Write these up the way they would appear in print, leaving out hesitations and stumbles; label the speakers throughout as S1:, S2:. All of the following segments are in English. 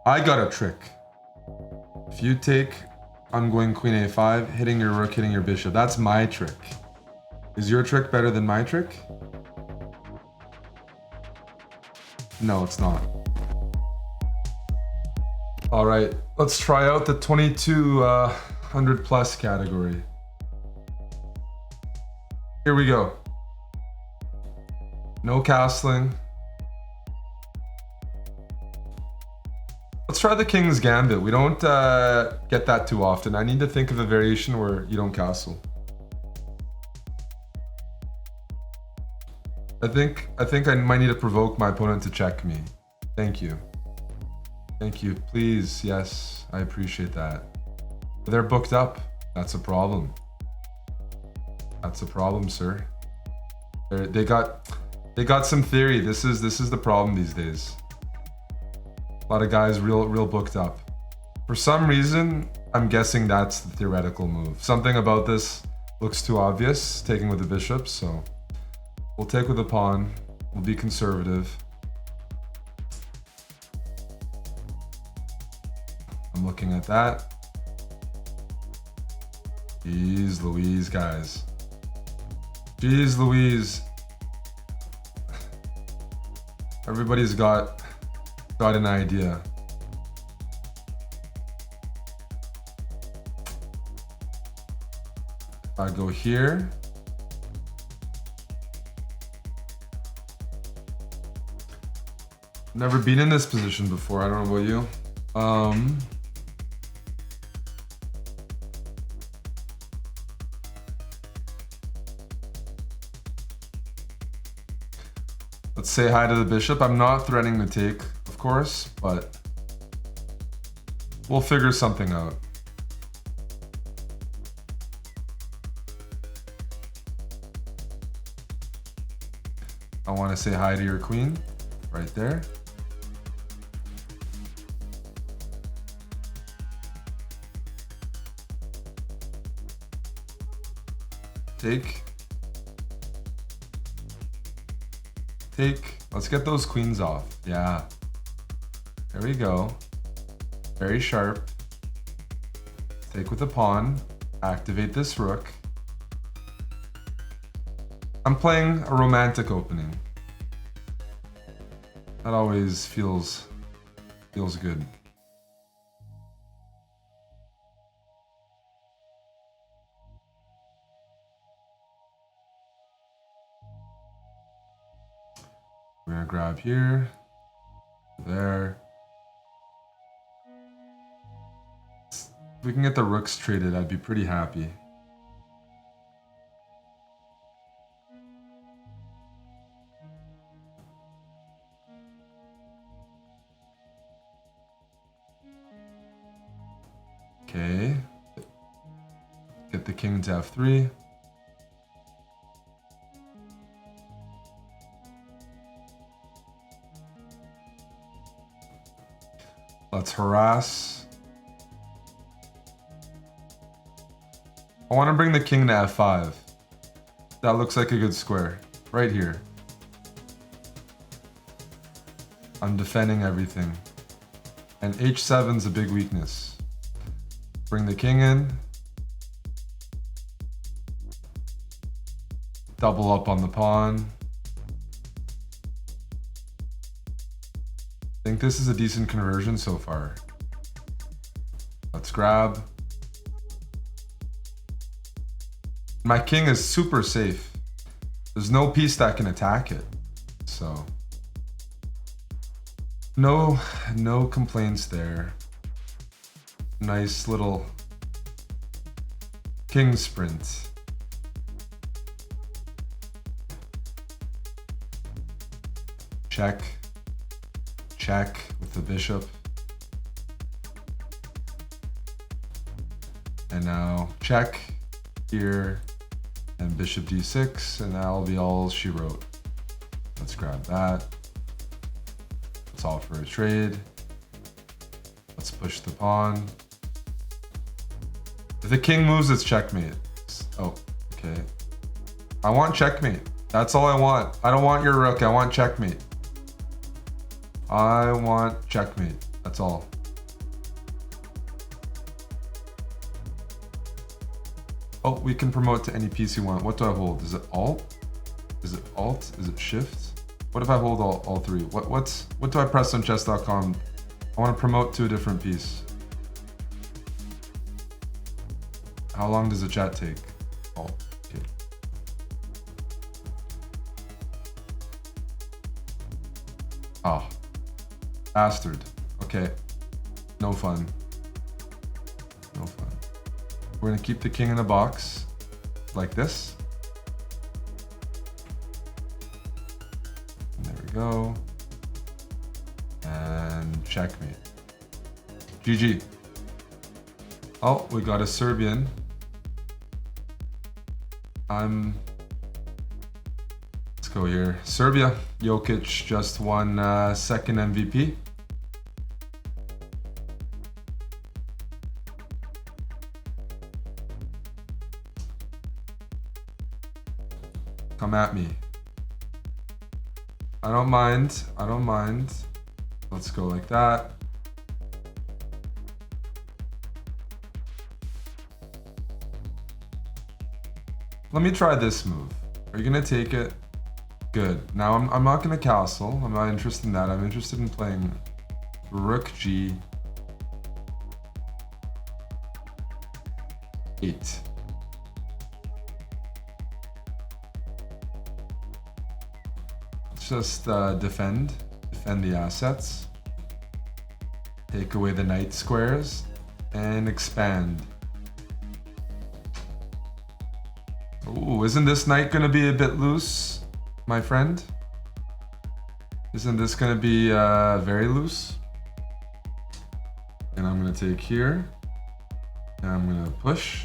S1: I got a trick. If you take, I'm going queen a5, hitting your rook, hitting your bishop. That's my trick. Is your trick better than my trick? No, it's not. All right, let's try out the 2200 plus category. Here we go. No castling. Let's try the King's Gambit. We don't get that too often. I need to think of a variation where you don't castle. I think I might need to provoke my opponent to check me. Thank you. Thank you. Please, yes, I appreciate that. They're booked up. That's a problem. That's a problem, sir. They got some theory. This is the problem these days. A lot of guys real booked up. For some reason, I'm guessing that's the theoretical move. Something about this looks too obvious, taking with the bishop, so we'll take with the pawn. We'll be conservative. I'm looking at that. Jeez Louise, guys. Jeez Louise. Everybody's got an idea. If I go here. Never been in this position before. I don't know about you. Let's say hi to the bishop. I'm not threatening to take, of course, but we'll figure something out. I want to say hi to your queen, right there. Take. Let's get those queens off. Yeah. There we go. Very sharp. Take with the pawn. Activate this rook. I'm playing a romantic opening. That always feels good. We're gonna grab here, there. If we can get the rooks traded, I'd be pretty happy. Okay. Get the king to f3. Let's harass. I want to bring the king to f5. That looks like a good square. Right here. I'm defending everything. And h7's a big weakness. Bring the king in. Double up on the pawn. I think this is a decent conversion so far. Let's grab. My king is super safe. There's no piece that can attack it. So no complaints there. Nice little king sprint. Check. Check with the bishop. And now check here and bishop d6, and that'll be all she wrote. Let's grab that. Let's offer a trade. Let's push the pawn. If the king moves, it's checkmate. Oh, okay. I want checkmate. That's all I want. I don't want your rook. I want checkmate. I want checkmate. That's all. Oh, we can promote to any piece you want. What do I hold? Is it Alt? Is it Alt? Is it Shift? What if I hold all three? What do I press on chess.com? I want to promote to a different piece. How long does the chat take? Alt. Okay. Oh. Bastard. Okay. No fun. No fun. We're gonna keep the king in the box. Like this. And there we go. And checkmate. GG. Oh, we got a Serbian. Let's go here. Serbia. Jokic just won second MVP. Come at me. I don't mind. I don't mind. Let's go like that. Let me try this move. Are you gonna take it? Good. Now I'm not gonna castle. I'm not interested in that. I'm interested in playing Rook G8. Let's just defend the assets. Take away the knight squares and expand. Ooh, isn't this knight gonna be a bit loose, my friend? Isn't this gonna be very loose? And I'm gonna take here, and I'm gonna push,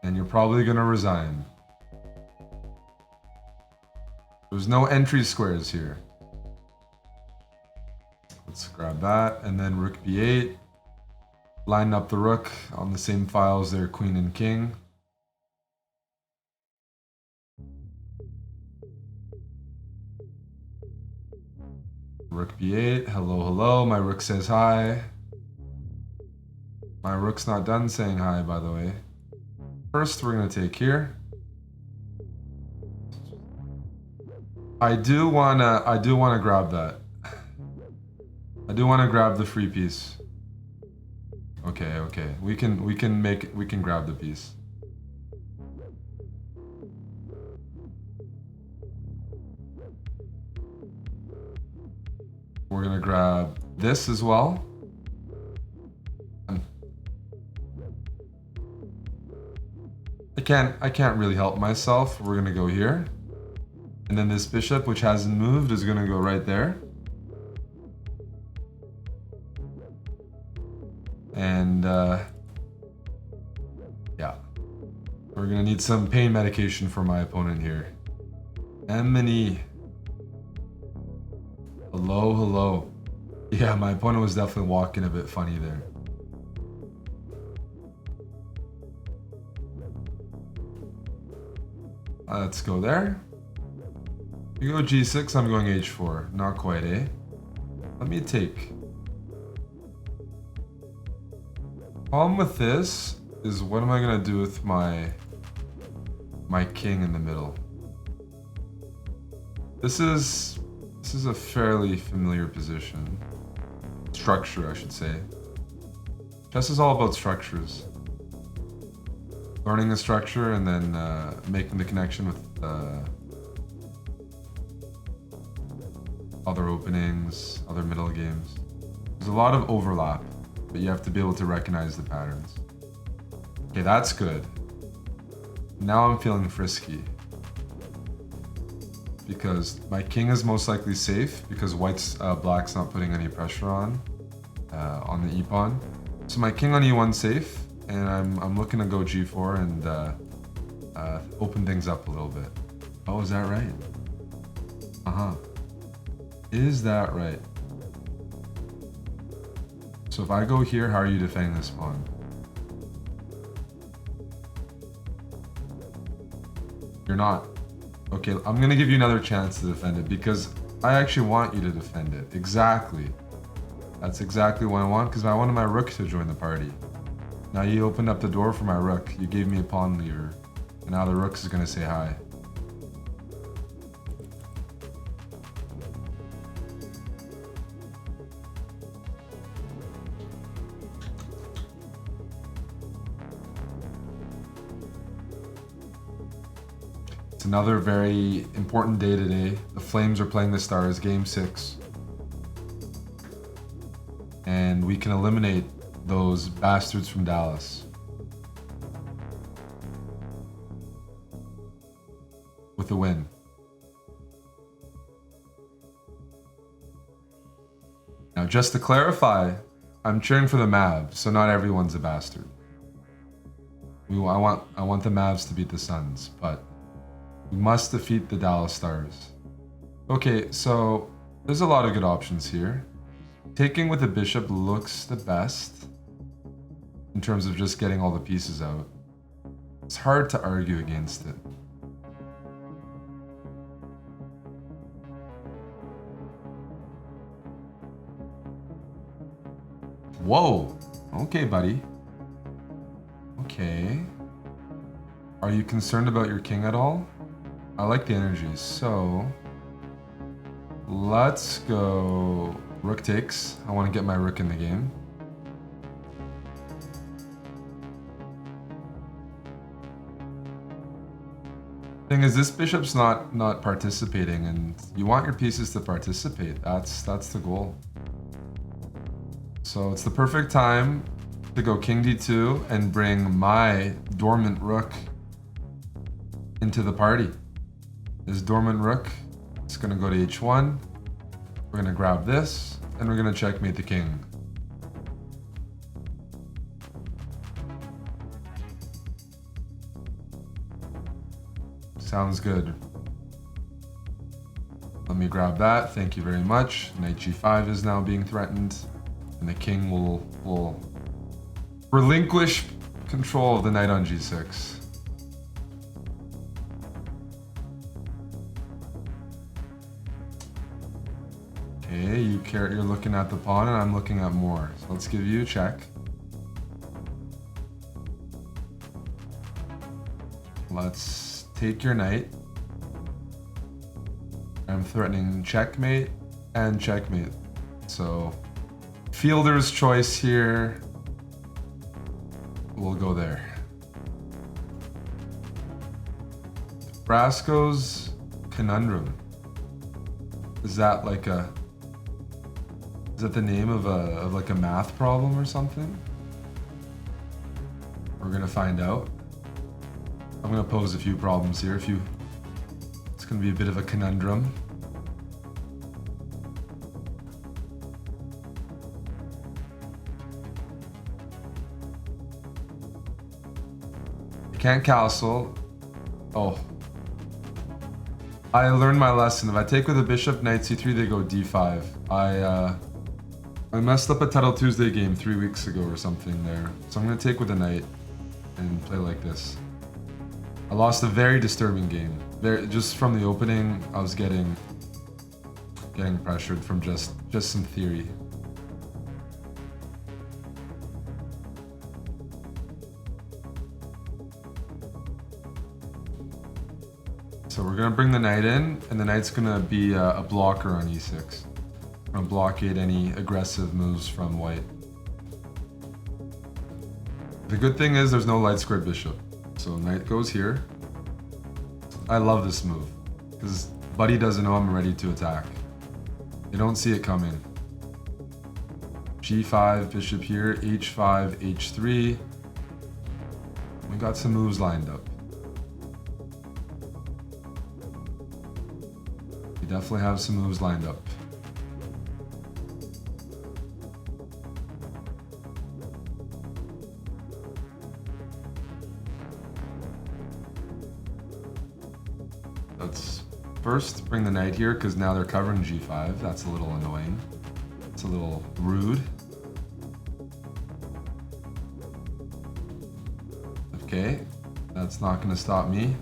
S1: and you're probably gonna resign. There's no entry squares here. Let's grab that, and then Rook B8. Line up the rook on the same file as their queen and king. Rook B8, hello, hello, my rook says hi. My rook's not done saying hi, by the way. First, we're gonna take here. I do wanna grab that. I do wanna grab the free piece. Okay, okay, we can grab the piece. We're gonna grab this as well. I can't really help myself. We're gonna go here. And then this bishop, which hasn't moved, is gonna go right there. And yeah. We're gonna need some pain medication for my opponent here. M&E. Hello, hello. Yeah, my opponent was definitely walking a bit funny there. Let's go there. You go G6, I'm going H4. Not quite, eh? Let me take. Problem with this is what am I gonna do with my king in the middle? This is a fairly familiar position. Structure, I should say. Chess is all about structures. Learning a structure and then making the connection with other openings, other middle games. There's a lot of overlap, but you have to be able to recognize the patterns. Okay, that's good. Now I'm feeling frisky. Because my king is most likely safe because black's not putting any pressure on the e-pawn. So my king on e1 safe, and I'm looking to go g4 and open things up a little bit. Oh, is that right? Uh-huh. Is that right? So if I go here, how are you defending this pawn? You're not. Okay, I'm gonna give you another chance to defend it because I actually want you to defend it. Exactly. That's exactly what I want because I wanted my rook to join the party. Now you opened up the door for my rook. You gave me a pawn leader. And now the rook is gonna say hi. It's another very important day today. The Flames are playing the Stars, Game 6. And we can eliminate those bastards from Dallas. With a win. Now, just to clarify, I'm cheering for the Mavs, so not everyone's a bastard. I want the Mavs to beat the Suns, but we must defeat the Dallas Stars. Okay, so there's a lot of good options here. Taking with the bishop looks the best in terms of just getting all the pieces out. It's hard to argue against it. Whoa! Okay, buddy. Okay. Are you concerned about your king at all? I like the energy, so let's go rook takes. I want to get my rook in the game. Thing is, this bishop's not participating, and you want your pieces to participate. That's the goal. So it's the perfect time to go king d2 and bring my dormant rook into the party. This dormant rook is going to go to h1. We're going to grab this, and we're going to checkmate the king. Sounds good. Let me grab that. Thank you very much. Knight g5 is now being threatened, and the king will relinquish control of the knight on g6. Okay, you're looking at the pawn and I'm looking at more. So let's give you a check. Let's take your knight. I'm threatening checkmate and checkmate. So fielder's choice here. We'll go there. Brasco's conundrum. Is that the name of like a math problem or something? We're gonna find out. I'm gonna pose a few problems here. It's gonna be a bit of a conundrum. You can't castle. Oh. I learned my lesson. If I take with a bishop, knight c3, they go d5. I messed up a Title Tuesday game 3 weeks ago or something there. So I'm gonna take with a knight and play like this. I lost a very disturbing game. Just from the opening, I was getting pressured from just some theory. So we're gonna bring the knight in, and the knight's gonna be a blocker on e6. I'm gonna blockade any aggressive moves from white. The good thing is there's no light squared bishop. So knight goes here. I love this move because buddy doesn't know I'm ready to attack. They don't see it coming. G5, bishop here, H5, H3. We got some moves lined up. We definitely have some moves lined up. Let's first bring the knight here because now they're covering G5. That's a little annoying. It's a little rude. Okay, that's not going to stop me.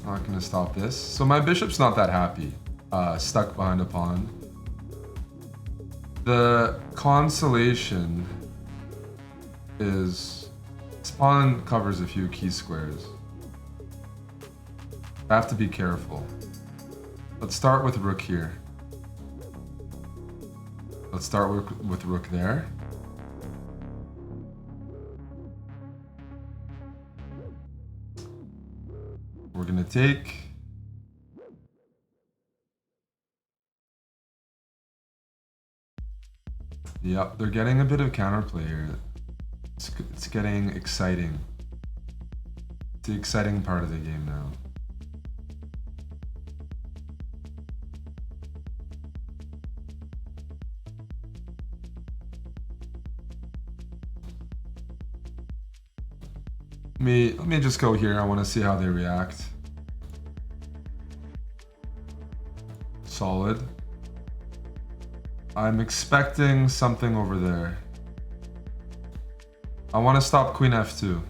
S1: Not going to stop this. So my bishop's not that happy. stuck behind a pawn. The consolation is this pawn covers a few key squares. I have to be careful. Let's start with rook here. Let's start with rook there. We're gonna take. Yep, they're getting a bit of counterplay here. It's getting exciting. It's the exciting part of the game now. Let me just go here. I want to see how they react. Solid. I'm expecting something over there. I want to stop queen f2.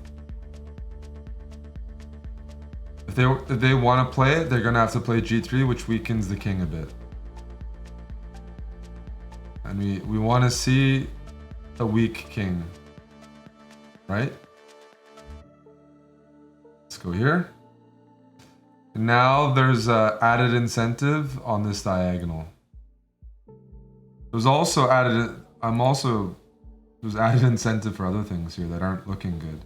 S1: If they want to play it, they're gonna have to play g3, which weakens the king a bit. And we want to see a weak king, right? Let's go here. And now there's added incentive on this diagonal. There's also added. There's added incentive for other things here that aren't looking good.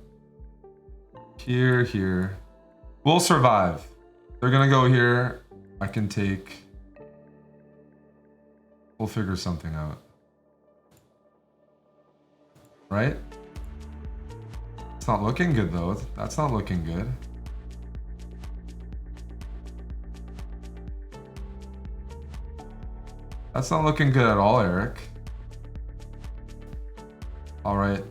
S1: Here. We'll survive. They're gonna go here. I can take. We'll figure something out. Right? It's not looking good though. That's not looking good. That's not looking good at all, Eric. All right.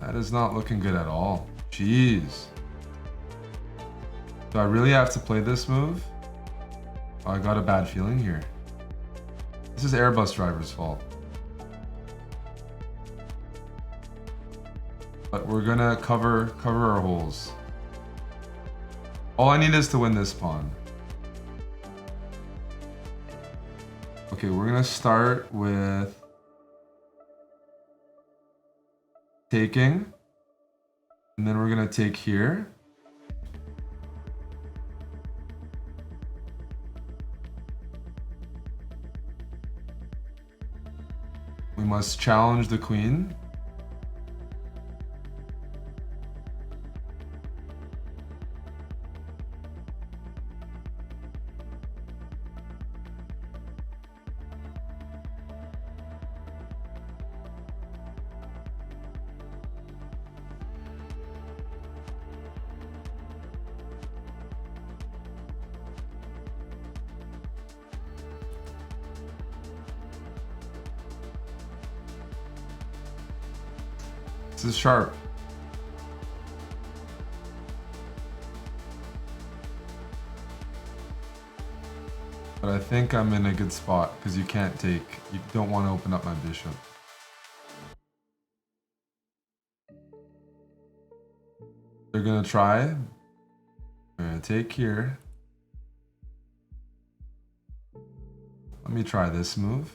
S1: That is not looking good at all. Jeez. Do I really have to play this move? Oh, I got a bad feeling here. This is Airbus driver's fault. But we're gonna cover our holes. All I need is to win this pawn. Okay, we're gonna start with taking, and then we're gonna take here. We must challenge the queen. This is sharp. But I think I'm in a good spot because you can't take. You don't want to open up my bishop. They're gonna try. I'm gonna take here. Let me try this move.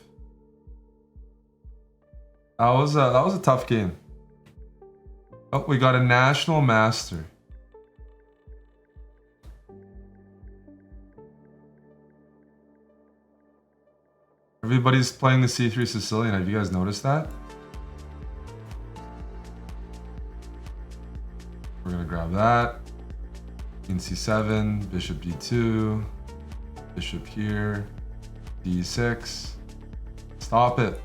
S1: That was a tough game. Oh, we got a national master. Everybody's playing the C3 Sicilian. Have you guys noticed that? We're gonna grab that. Queen C7, bishop D2, bishop here, D6. Stop it.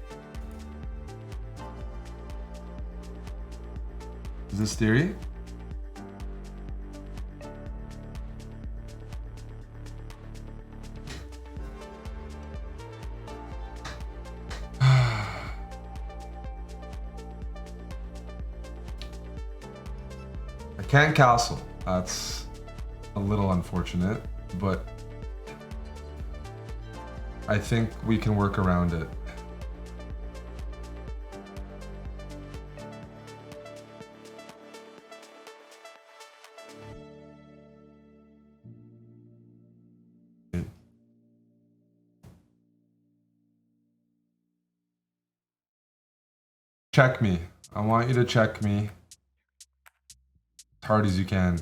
S1: Is this theory? I can't castle. That's a little unfortunate, but I think we can work around it. Check me. I want you to check me as hard as you can.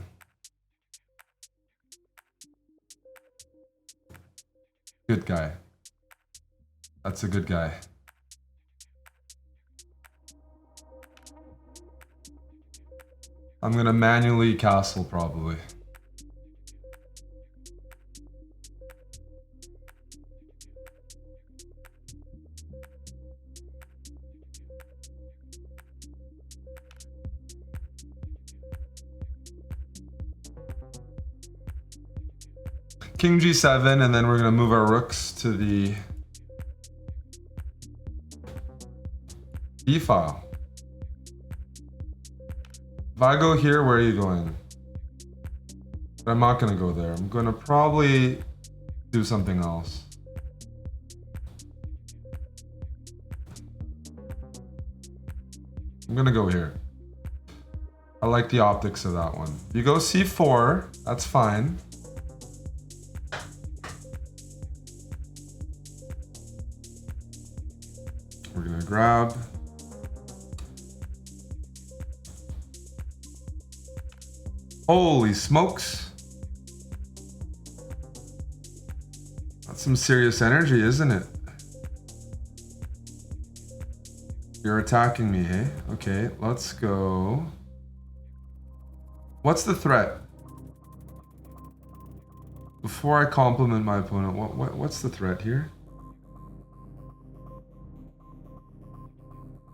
S1: Good guy. That's a good guy. I'm gonna manually castle probably. King G7, and then we're gonna move our rooks to the B file. If I go here, where are you going? I'm not gonna go there. I'm gonna probably do something else. I'm gonna go here. I like the optics of that one. You go C4, that's fine. We're gonna grab. Holy smokes. That's some serious energy, isn't it? You're attacking me, hey? Okay, let's go. What's the threat? Before I compliment my opponent, what's the threat here?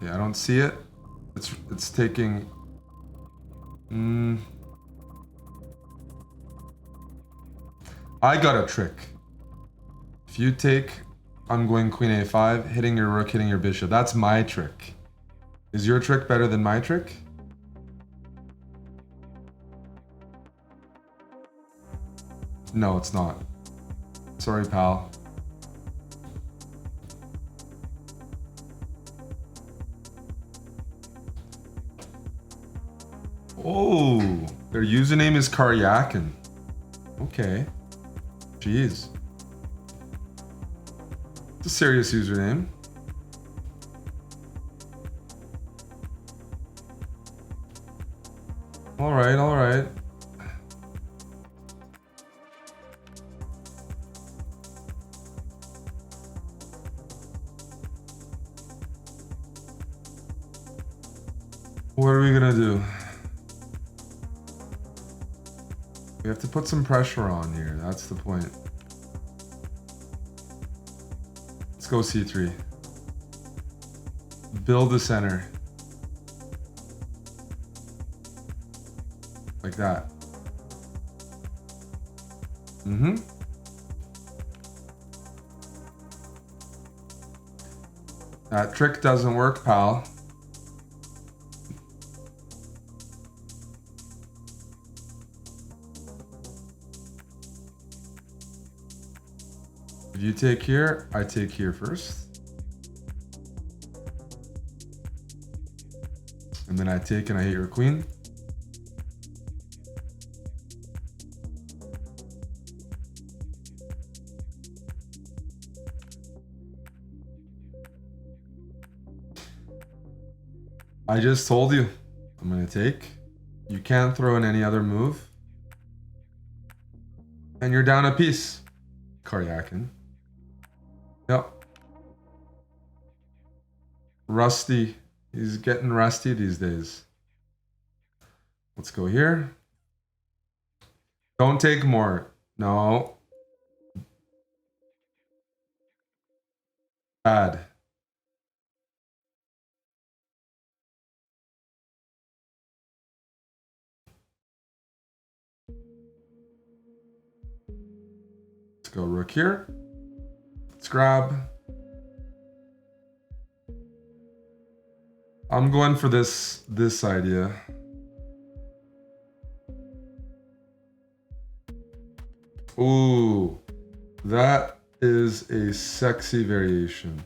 S1: Yeah, I don't see it. It's taking. I got a trick. If you take, I'm going Queen A5, hitting your rook, hitting your bishop. That's my trick. Is your trick better than my trick? No, it's not. Sorry, pal. Oh, their username is Karyakin. Okay. Jeez. It's a serious username. All right, all right. What are we gonna do? We have to put some pressure on here. That's the point. Let's go C3. Build the center. Like that. That trick doesn't work, pal. If you take here, I take here first. And then I take and I hit your queen. I just told you, I'm gonna take. You can't throw in any other move. And you're down a piece, Karyakin. Yep. Rusty. He's getting rusty these days. Let's go here. Don't take more. No. Bad. Let's go rook here. Let's grab. I'm going for this idea. Ooh, that is a sexy variation.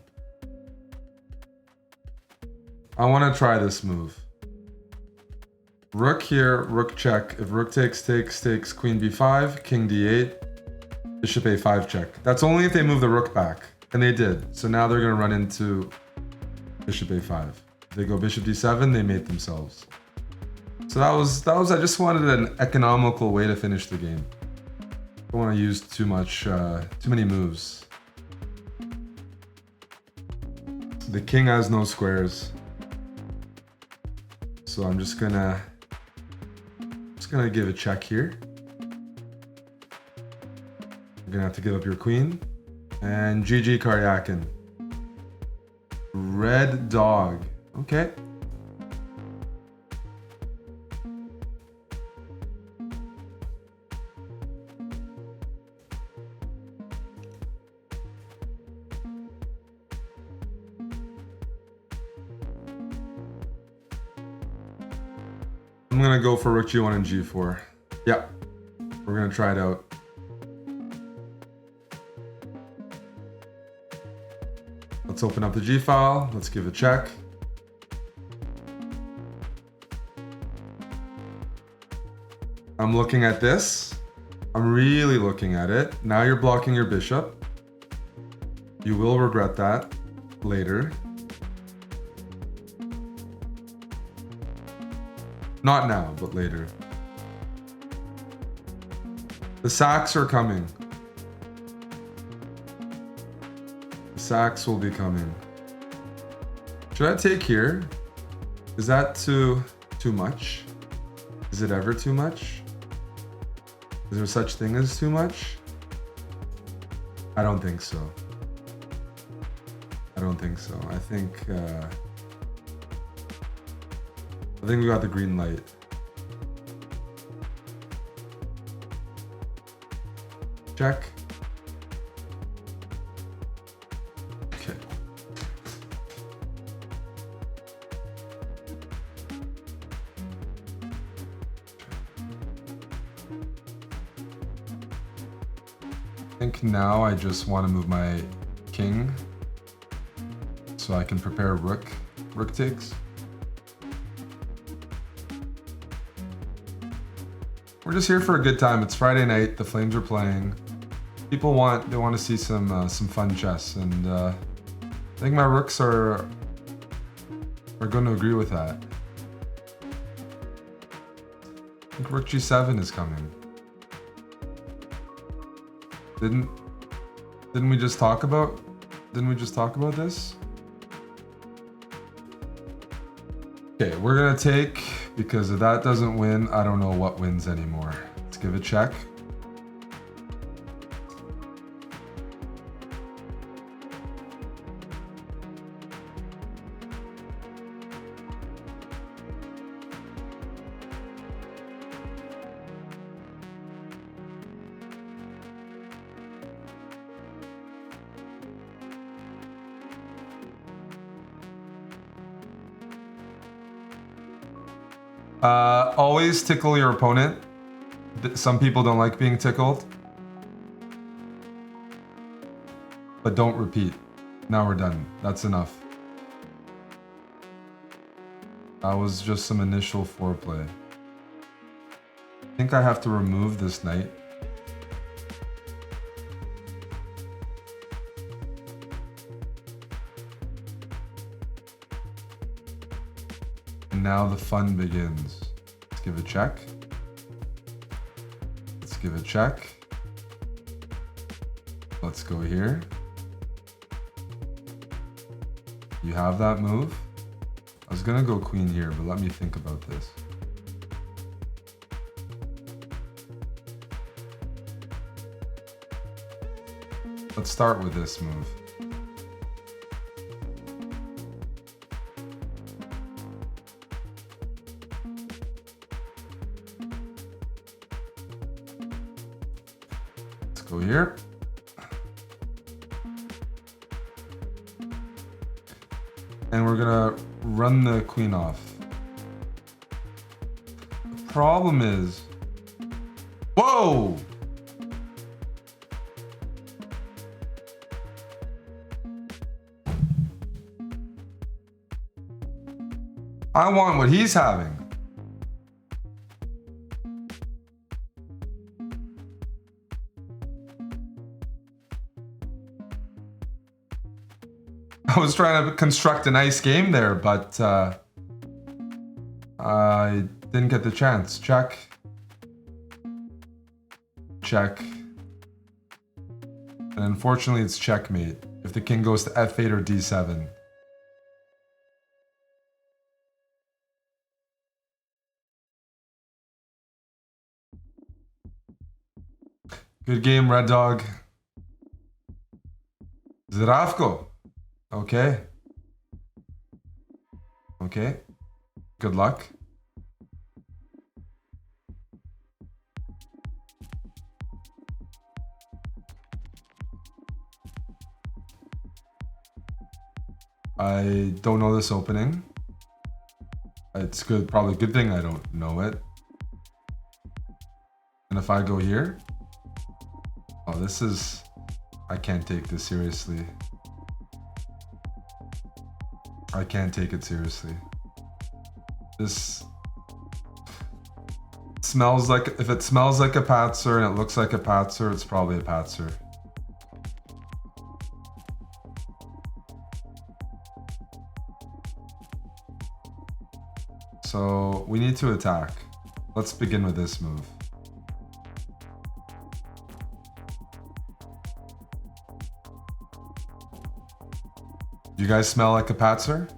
S1: I want to try this move. Rook here, rook check. If rook takes, queen b5, king d8. Bishop a5 check. That's only if they move the rook back. And they did. So now they're going to run into bishop a5. They go bishop d7, they mate themselves. So that was I just wanted an economical way to finish the game. Don't want to use too many moves. The king has no squares. So I'm just gonna give a check here. You're gonna have to give up your queen. And GG Karyakin. Red dog. Okay. I'm gonna go for rook g1 and g4. Yeah, we're gonna try it out. Let's open up the G file. Let's give a check. I'm looking at this. I'm really looking at it. Now you're blocking your bishop. You will regret that later. Not now, but later. The sacks are coming. The sacks will be coming. Should I take here? Is that too much? Is it ever too much? Is there such thing as too much? I don't think so. I don't think so. I think we got the green light. Check. Okay. I think now I just want to move my king so I can prepare rook takes. We're just here for a good time. It's Friday night. The Flames are playing. People want to see some fun chess, and I think my rooks are going to agree with that. I think rook g7 is coming. Didn't we just talk about this? Okay, we're gonna take, because if that doesn't win, I don't know what wins anymore. Let's give a check. Always tickle your opponent. Some people don't like being tickled. But don't repeat. Now we're done. That's enough. That was just some initial foreplay. I think I have to remove this knight. And now the fun begins. Let's give a check. Let's give a check. Let's go here. You have that move. I was gonna go queen here, but let me think about this. Let's start with this move. Let's go here. And we're gonna run the queen off. The problem is, whoa! I want what he's having. I was trying to construct a nice game there, but I didn't get the chance. Check. Check. And unfortunately, it's checkmate. If the king goes to f8 or d7. Good game, Red Dog. Zdravko. Okay. Okay. Good luck. I don't know this opening. It's good, probably a good thing I don't know it. And if I go here, oh, this is, I can't take this seriously. I can't take it seriously. This smells like, if it smells like a patzer and it looks like a patzer, it's probably a patzer. So we need to attack. Let's begin with this move. Do you guys smell like a patzer?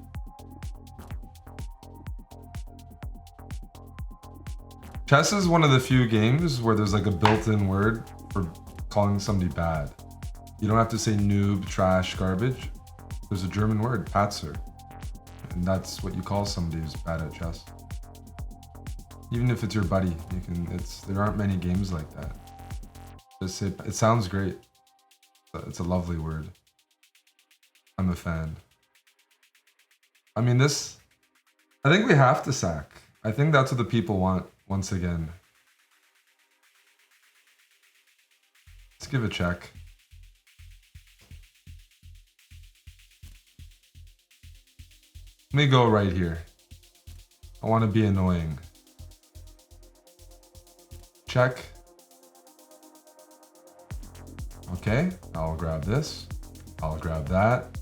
S1: Chess is one of the few games where there's like a built-in word for calling somebody bad. You don't have to say noob, trash, garbage. There's a German word, patzer. And that's what you call somebody who's bad at chess. Even if it's your buddy, you can. There aren't many games like that. Just say, it sounds great. It's a lovely word. I'm a fan. I mean, this. I think we have to sack. I think that's what the people want once again. Let's give a check. Let me go right here. I want to be annoying. Check. Okay, I'll grab this. I'll grab that.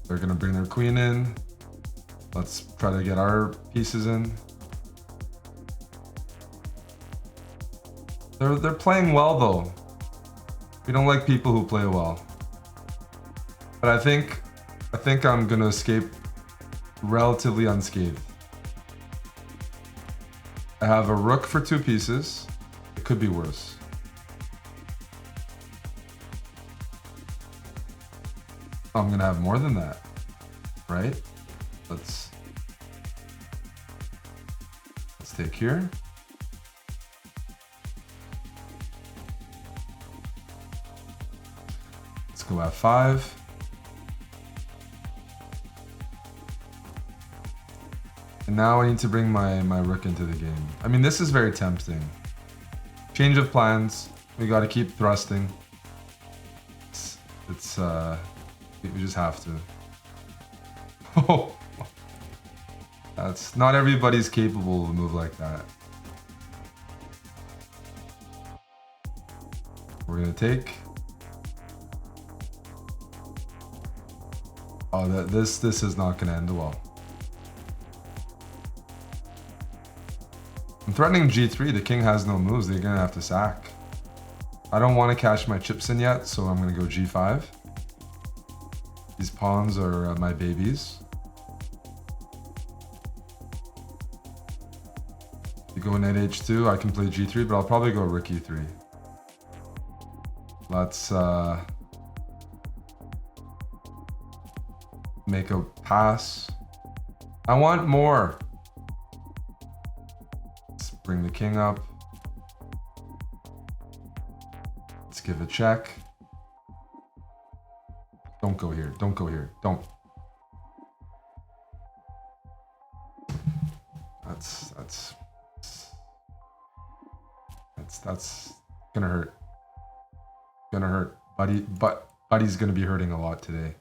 S1: They're gonna bring their queen in. Let's try to get our pieces in. They're playing well though. We don't like people who play well. But I think I'm gonna escape relatively unscathed. I have a rook for 2 pieces. It could be worse. I'm gonna have more than that, right? Let's take here. Let's go f5. And now I need to bring my rook into the game. I mean, this is very tempting. Change of plans. We got to keep thrusting. We just have to. Oh, that's not everybody's capable of a move like that. We're gonna take. Oh, this is not gonna end well. I'm threatening g3. The king has no moves. They're gonna have to sack. I don't want to cash my chips in yet, so I'm gonna go g5. These pawns are my babies. You go knight h2. I can play g3, but I'll probably go rook e3. Let's make a pass. I want more. Let's bring the king up. Let's give a check. Don't go here. Don't go here. Don't. That's gonna hurt. Gonna hurt. Buddy's gonna be hurting a lot today.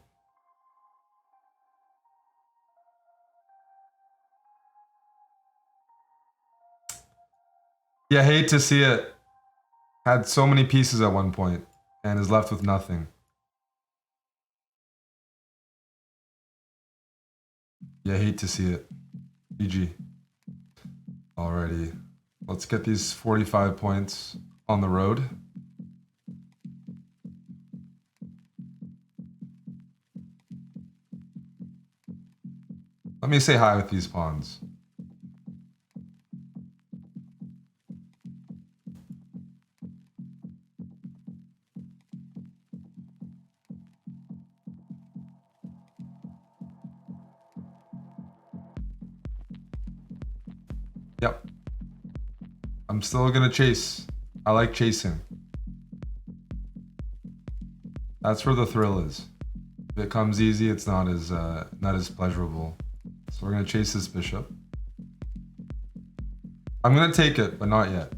S1: Yeah, hate to see it. Had so many pieces at one point. and is left with nothing. Yeah, I hate to see it. GG. Alrighty. Let's get these 45 points on the road. Let me say hi with these pawns. Yep. I'm still gonna chase. I like chasing. That's where the thrill is. If it comes easy, it's not as pleasurable. So we're gonna chase this bishop. I'm gonna take it, but not yet.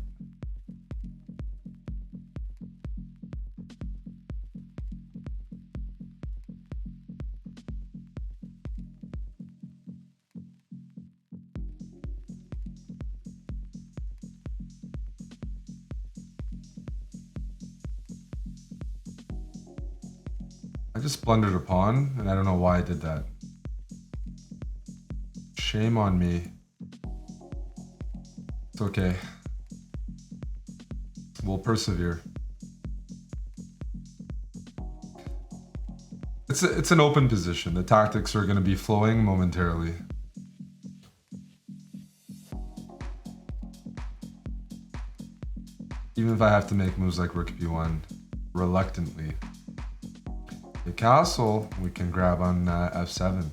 S1: I just blundered a pawn, and I don't know why I did that. Shame on me. It's okay. We'll persevere. It's an open position. The tactics are going to be flowing momentarily. Even if I have to make moves like rook b1, reluctantly. The castle we can grab on f7.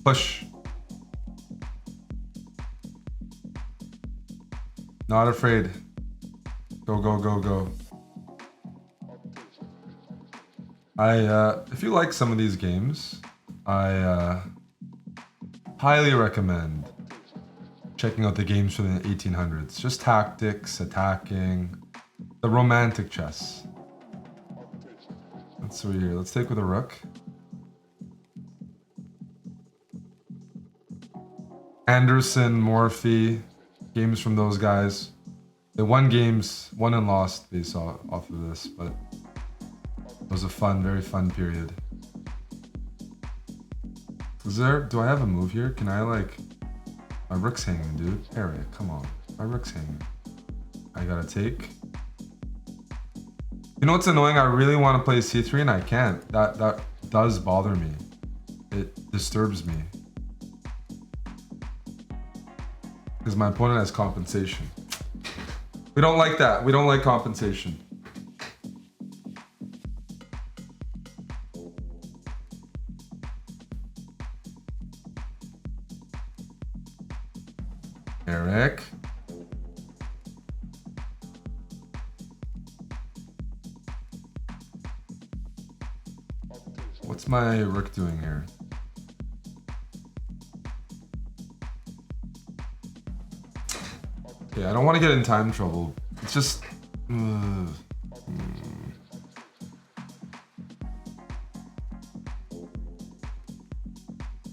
S1: Push. Not afraid. Go, go, go, go. If you like some of these games, I highly recommend checking out the games from the 1800s. Just tactics, attacking, the romantic chess. Let's see here. Let's take with a rook. Anderson, Morphy, games from those guys. They won games, won and lost based off of this, but it was a fun, very fun period. Do I have a move here? Can I like, my rook's hanging, dude. Eric, come on, my rook's hanging. I gotta take. You know what's annoying? I really want to play c3 and I can't. That does bother me. It disturbs me. Because my opponent has compensation. We don't like that. We don't like compensation. Eric. What's my rook doing here? Okay, I don't want to get in time trouble. It's just...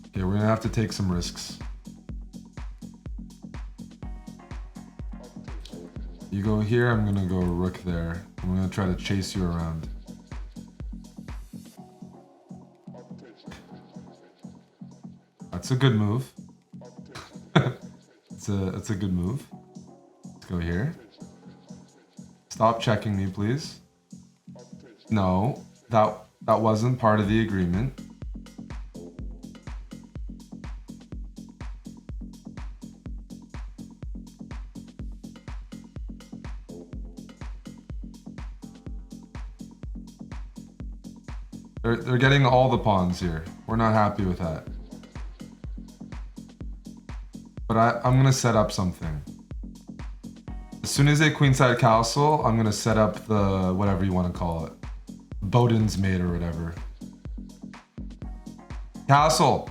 S1: Okay, we're gonna have to take some risks. You go here, I'm gonna go rook there. I'm gonna try to chase you around. That's a good move. It's a good move. Let's go here. Stop checking me, please. No, that wasn't part of the agreement. They're getting all the pawns here. We're not happy with that. But I'm gonna set up something. As soon as they queenside castle, I'm gonna set up the whatever you want to call it, Bowden's mate or whatever. Castle.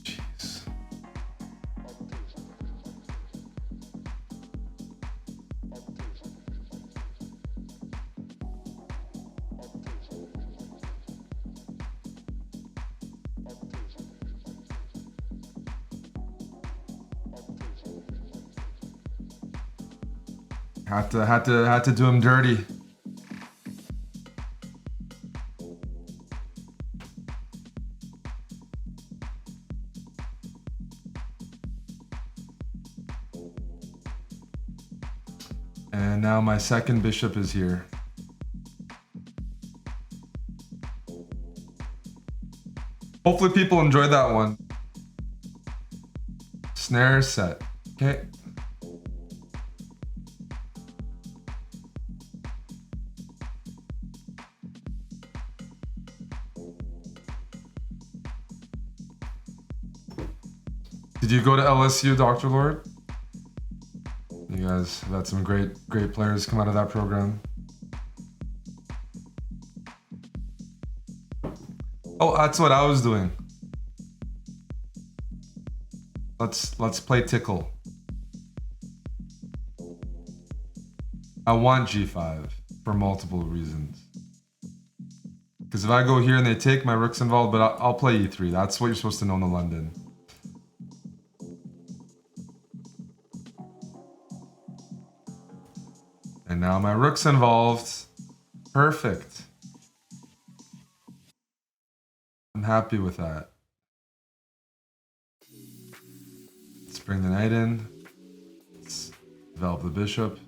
S1: Jeez. Had to do him dirty. And now my second bishop is here. Hopefully people enjoyed that one. Snare set. Okay. Did you go to LSU, Dr. Lord? You guys have had some great players come out of that program. Oh, that's what I was doing. Let's play tickle. I want G5 for multiple reasons. Because if I go here and they take, my rook's involved, but I'll play E3. That's what you're supposed to know in the London. And now my rook's involved. Perfect. I'm happy with that. Let's bring the knight in. Let's develop the bishop.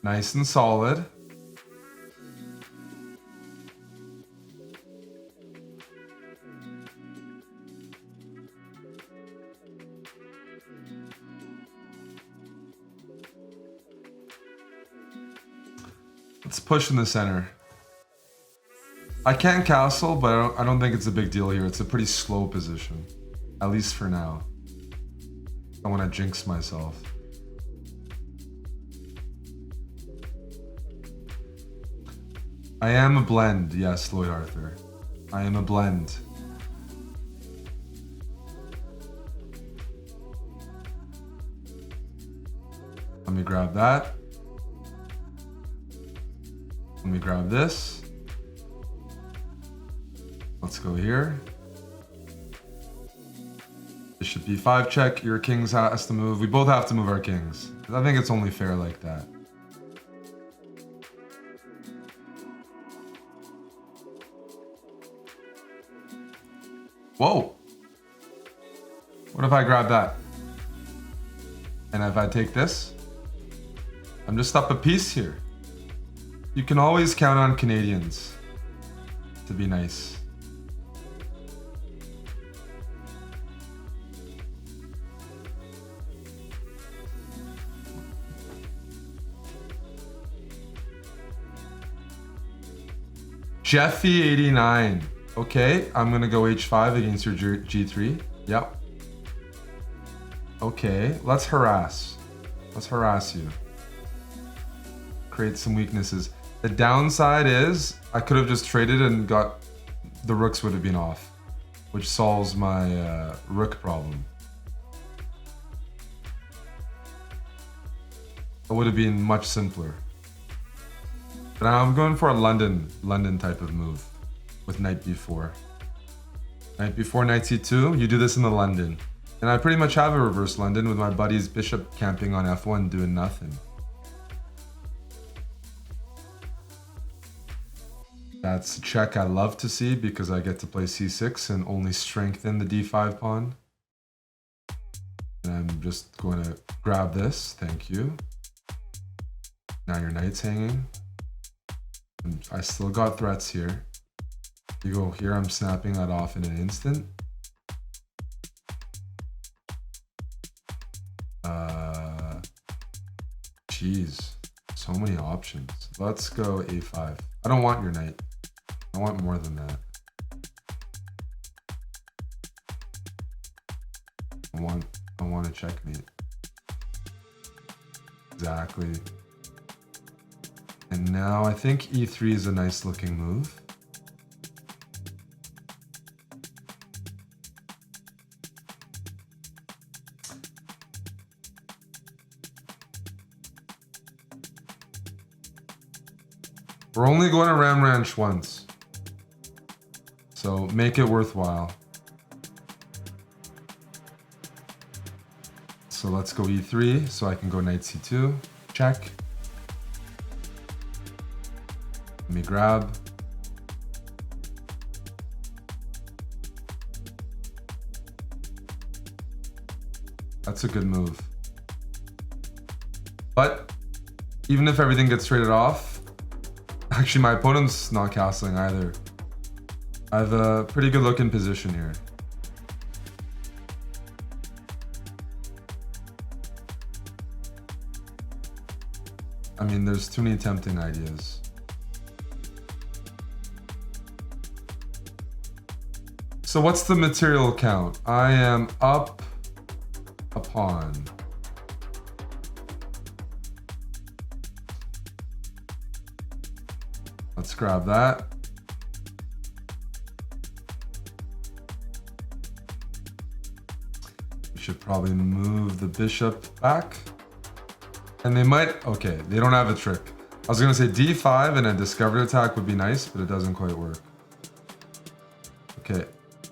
S1: Nice and solid. Let's push in the center. I can castle, but I don't think it's a big deal here. It's a pretty slow position, at least for now. I want to jinx myself. I am a blend, yes, Lloyd Arthur. I am a blend. Let me grab that. Let me grab this. Let's go here. Bishop b5 check. Your kings has to move. We both have to move our kings. I think it's only fair like that. Whoa! What if I grab that? And if I take this? I'm just up a piece here. You can always count on Canadians to be nice. Jeffy89. Okay, I'm gonna go h5 against your g3. Yep. Okay, let's harass. Let's harass you. Create some weaknesses. The downside is I could have just traded and got the rooks would have been off, which solves my rook problem. It would have been much simpler. But I'm going for a London type of move with knight b4. Knight b4, knight c2. You do this in the London. And I pretty much have a reverse London with my buddy's bishop camping on f1 doing nothing. That's a check I love to see because I get to play c6 and only strengthen the d5 pawn. And I'm just going to grab this. Thank you. Now your knight's hanging. And I still got threats here. You go here, I'm snapping that off in an instant. Jeez, so many options. Let's go a5. I don't want your knight. I want more than that. I want a checkmate. Exactly. And now I think e3 is a nice looking move. We're only going to Ram Ranch once. So So make it worthwhile. So let's go e3 so I can go knight c2. Check. Let me grab. That's a good move. But even if everything gets traded off, actually my opponent's not castling either. I have a pretty good looking position here. I mean, there's too many tempting ideas. So what's the material count? I am up a pawn. Let's grab that. We should probably move the bishop back. And they might, okay, they don't have a trick. I was gonna say d5 and a discovery attack would be nice, but it doesn't quite work. Okay,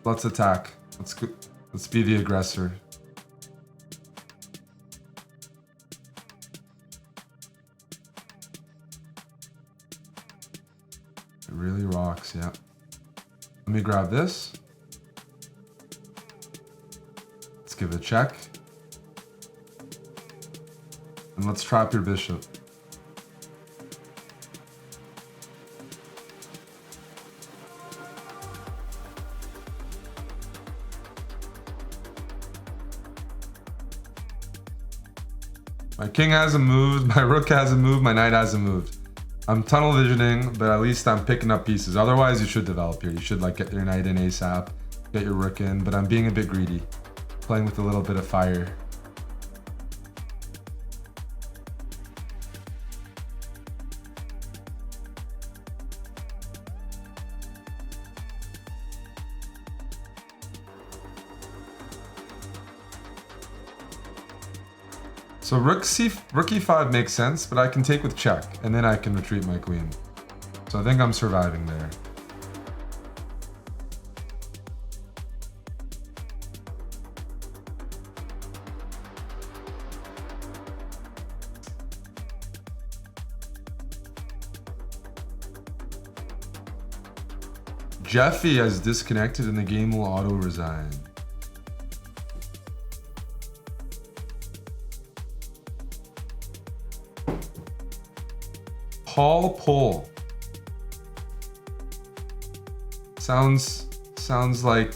S1: let's attack. Let's be the aggressor. It really rocks, yeah. Let me grab this. Let's give it a check. And let's trap your bishop. My king hasn't moved, my rook hasn't moved, my knight hasn't moved. I'm tunnel visioning, but at least I'm picking up pieces. Otherwise, you should develop here. You should like get your knight in ASAP, get your rook in, but I'm being a bit greedy. Playing with a little bit of fire. So rook e5 makes sense, but I can take with check, and then I can retreat my queen. So I think I'm surviving there. Jeffy has disconnected and the game will auto-resign. Paul. Sounds like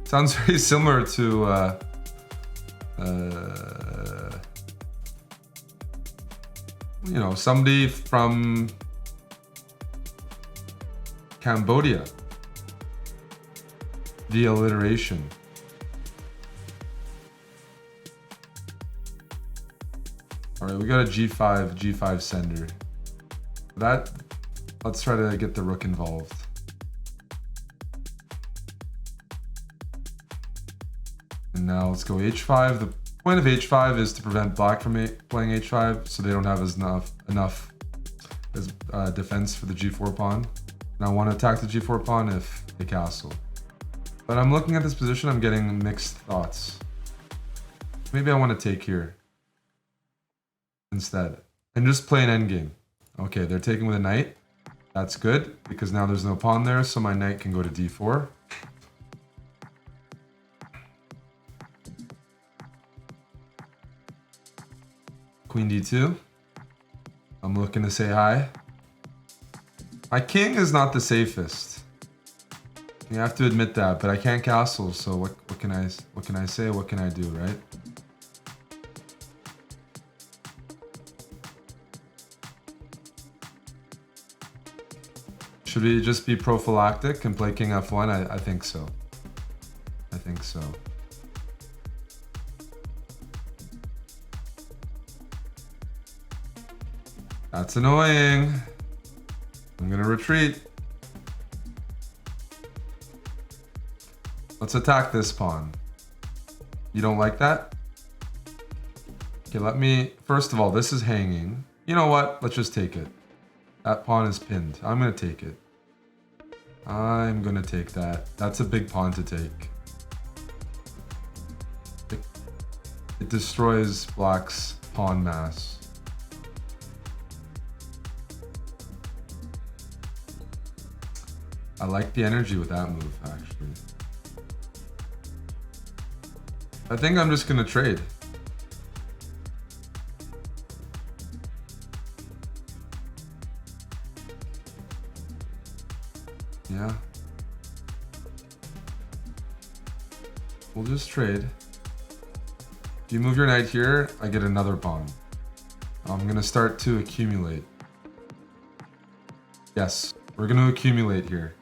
S1: sounds very similar to you know, somebody from Cambodia. The alliteration. All right, we got a G5 sender. Let's try to get the rook involved. And now let's go H5. The point of H5 is to prevent black from playing H5, so they don't have enough as defense for the G4 pawn. And I want to attack the G4 pawn if they castle. But I'm looking at this position, I'm getting mixed thoughts. Maybe I want to take here instead and just play an endgame. Okay, they're taking with a knight. That's good, because now there's no pawn there, so my knight can go to d4. Queen d2. I'm looking to say hi. My king is not the safest. You have to admit that, but I can't castle, so what can I say? What can I do, right? Should we just be prophylactic and play king f1? I think so. I think so. That's annoying. I'm gonna retreat. Let's attack this pawn. You don't like that? Okay, let me... First of all, this is hanging. You know what? Let's just take it. That pawn is pinned. I'm gonna take it. I'm gonna take that. That's a big pawn to take. It destroys black's pawn mass. I like the energy with that move, actually. I think I'm just gonna trade. Yeah. We'll just trade. If you move your knight here, I get another pawn. I'm gonna start to accumulate. Yes, we're gonna accumulate here.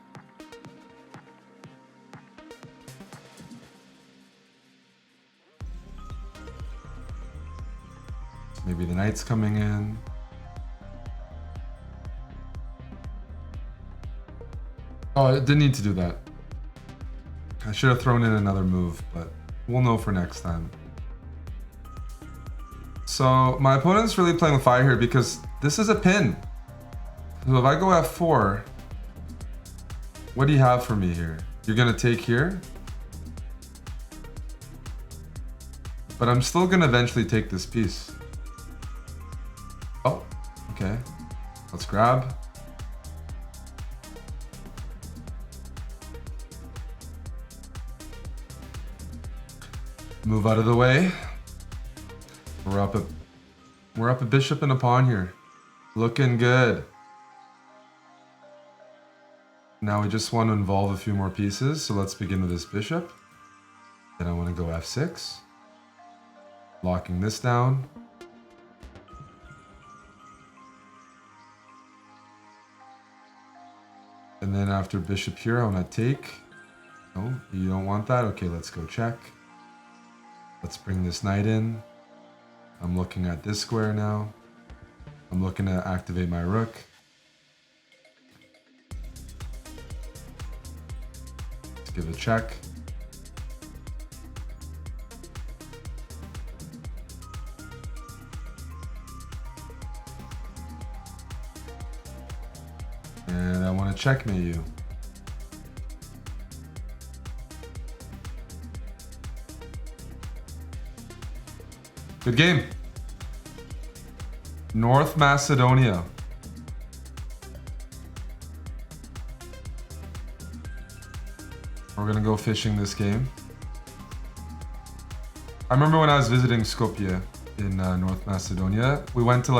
S1: Maybe the knight's coming in. Oh, I didn't need to do that. I should have thrown in another move, but we'll know for next time. So my opponent's really playing with fire here because this is a pin. So if I go f4, what do you have for me here? You're gonna take here? But I'm still gonna eventually take this piece. Oh, okay. Let's grab. Move out of the way. We're up a bishop and a pawn here. Looking good. Now we just want to involve a few more pieces, so let's begin with this bishop. Then I want to go f6. Locking this down. And then after bishop here, I want to take. Oh, you don't want that? Okay, let's go check. Let's bring this knight in. I'm looking at this square now. I'm looking to activate my rook. Let's give a check. And I want to checkmate you. Good game. North Macedonia. We're gonna go fishing this game. I remember when I was visiting Skopje in North Macedonia, we went to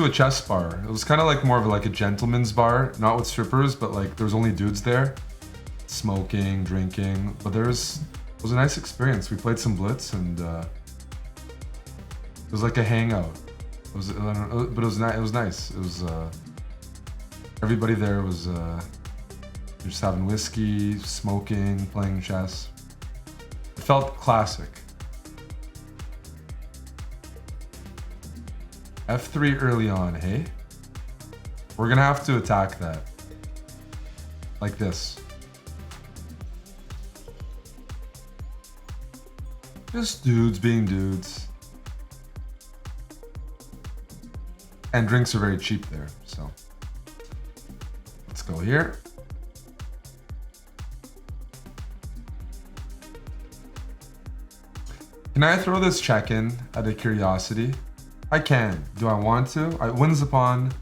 S1: a chess bar. It was kind of like more of like a gentleman's bar, not with strippers, but like there was only dudes there, smoking, drinking. But it was a nice experience. We played some blitz and it was like a hangout. It was nice. It was everybody there was just having whiskey, smoking, playing chess. It felt classic. F3 early on, hey? We're gonna have to attack that. Like this. Just dudes being dudes. And drinks are very cheap there, so. Let's go here. Can I throw this check in out of curiosity? I can. Do I want to? It wins the pawn.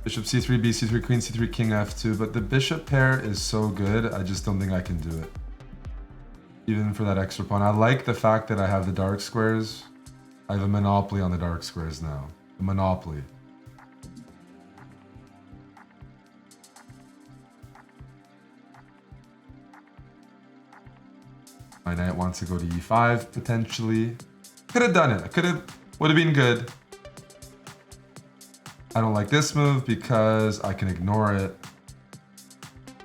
S1: Bishop c3, b c3, queen c3, king f2. But the bishop pair is so good, I just don't think I can do it. Even for that extra pawn. I like the fact that I have the dark squares. I have a monopoly on the dark squares now. A monopoly. My knight wants to go to e5, potentially. Could have done it. Would have been good. I don't like this move because I can ignore it.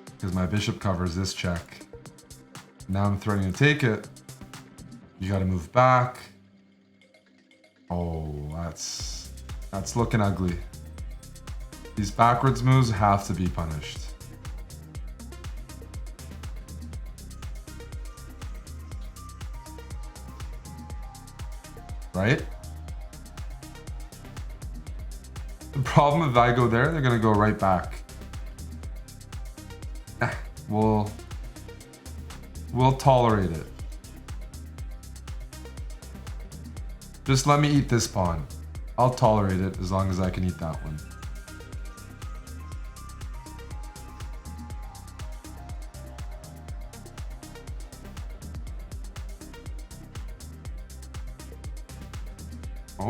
S1: Because my bishop covers this check. Now I'm threatening to take it. You gotta move back. Oh, that's looking ugly. These backwards moves have to be punished. Right? The problem if I go there, they're gonna go right back. We'll tolerate it. Just let me eat this pawn. I'll tolerate it as long as I can eat that one.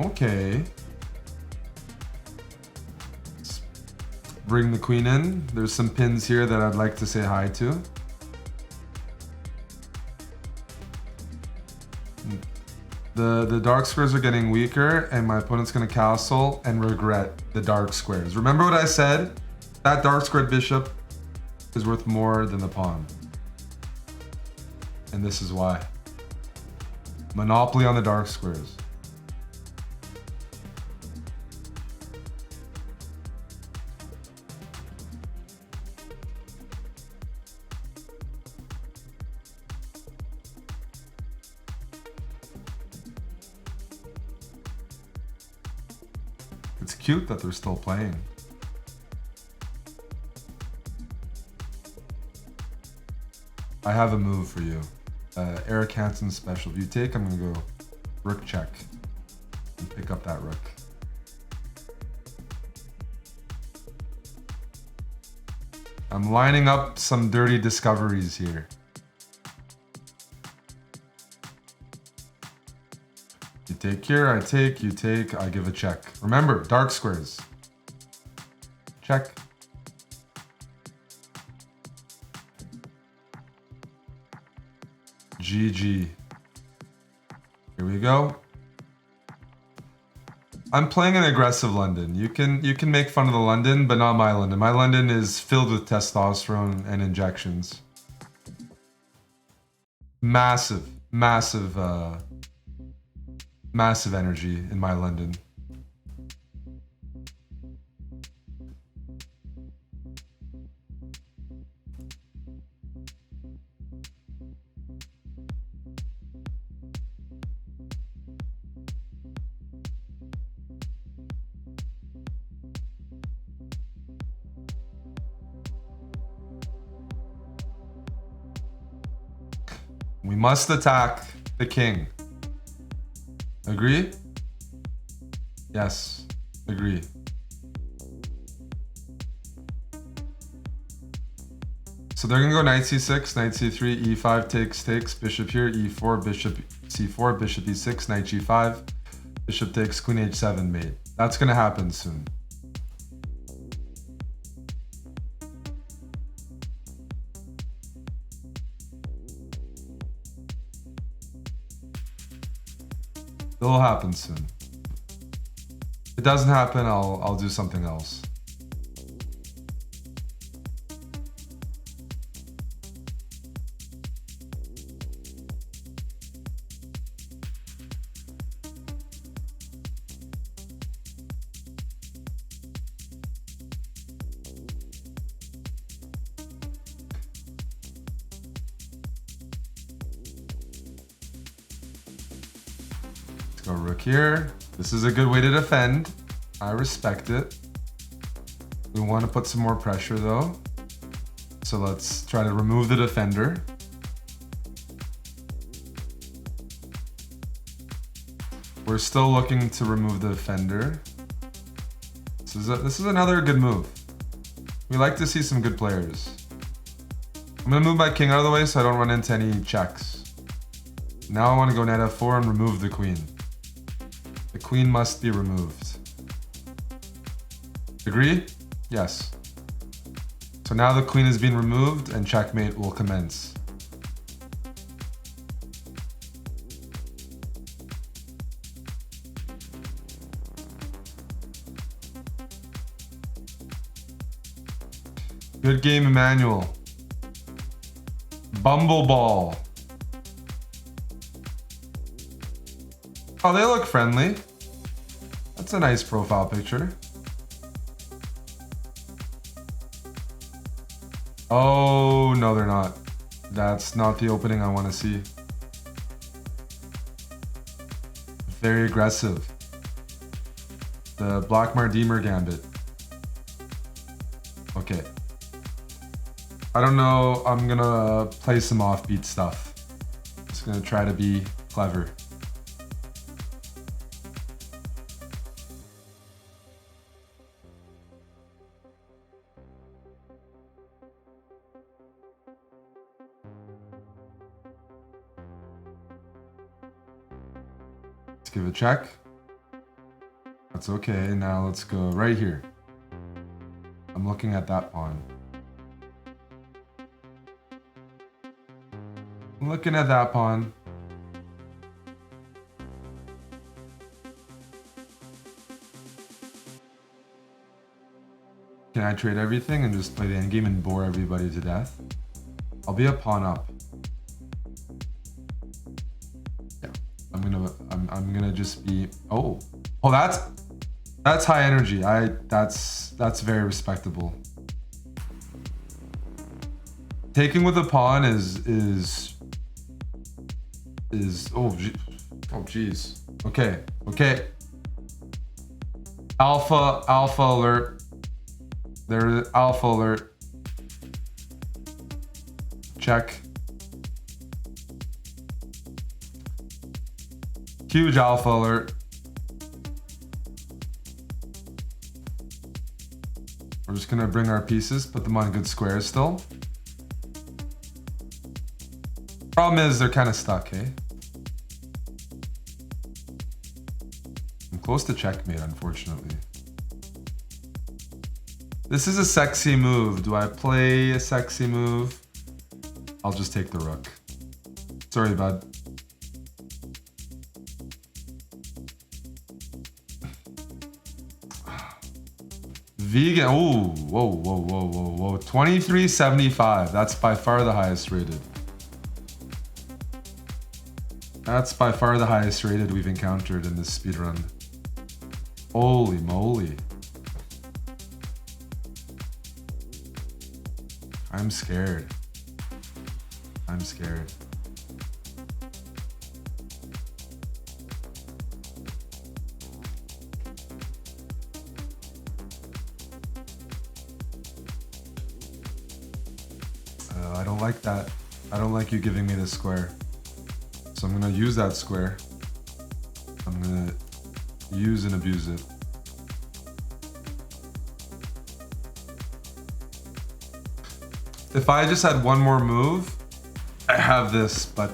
S1: Okay. Let's bring the queen in. There's some pins here that I'd like to say hi to. The dark squares are getting weaker, and my opponent's gonna castle and regret the dark squares. Remember what I said? That dark squared bishop is worth more than the pawn. And this is why. Monopoly on the dark squares. It's cute that they're still playing. I have a move for you. Eric Hansen special. If you take, I'm gonna go rook check and pick up that rook. I'm lining up some dirty discoveries here. You take here, I take, you take, I give a check. Remember, dark squares. Check. GG. Here we go. I'm playing an aggressive London. You can make fun of the London, but not my London. My London is filled with testosterone and injections. Massive energy in my London. We must attack the king. Agree? Yes, agree. So they're gonna go knight c6, knight c3, e5 takes, bishop here, e4, bishop c4, bishop e6, knight g5, bishop takes, queen h7 mate. That's gonna happen soon. It'll happen soon. If it doesn't happen, I'll do something else. Go rook here. This is a good way to defend. I respect it. We want to put some more pressure though. So let's try to remove the defender. We're still looking to remove the defender. This is another good move. We like to see some good players. I'm gonna move my king out of the way so I don't run into any checks. Now I want to go knight f4 and remove the queen. The queen must be removed. Agree? Yes. So now the queen is being removed and checkmate will commence. Good game, Emmanuel. Bumbleball. Oh, they look friendly. That's a nice profile picture. Oh, no, they're not. That's not the opening I want to see. Very aggressive. The Blackmar Deemer gambit. Okay. I don't know. I'm gonna play some offbeat stuff. Just gonna try to be clever. Let's give a check. That's okay. Now let's go right here. I'm looking at that pawn. I'm looking at that pawn. Can I trade everything and just play the endgame and bore everybody to death? I'll be a pawn up. Yeah, I'm gonna just be. Oh, that's high energy. That's very respectable. Taking with a pawn is oh geez. Okay. Alpha alert. There, alpha alert. Check. Huge alpha alert. We're just gonna bring our pieces, put them on good squares still. Problem is they're kind of stuck, eh? I'm close to checkmate, unfortunately. This is a sexy move. Do I play a sexy move? I'll just take the rook. Sorry, bud. Vegan. Ooh, whoa. 2375. That's by far the highest rated. That's by far the highest rated we've encountered in this speedrun. Holy moly. I'm scared. I'm scared. I don't like that. I don't like you giving me this square. So I'm gonna use that square. I'm gonna use and abuse it. If I just had one more move, I have this, but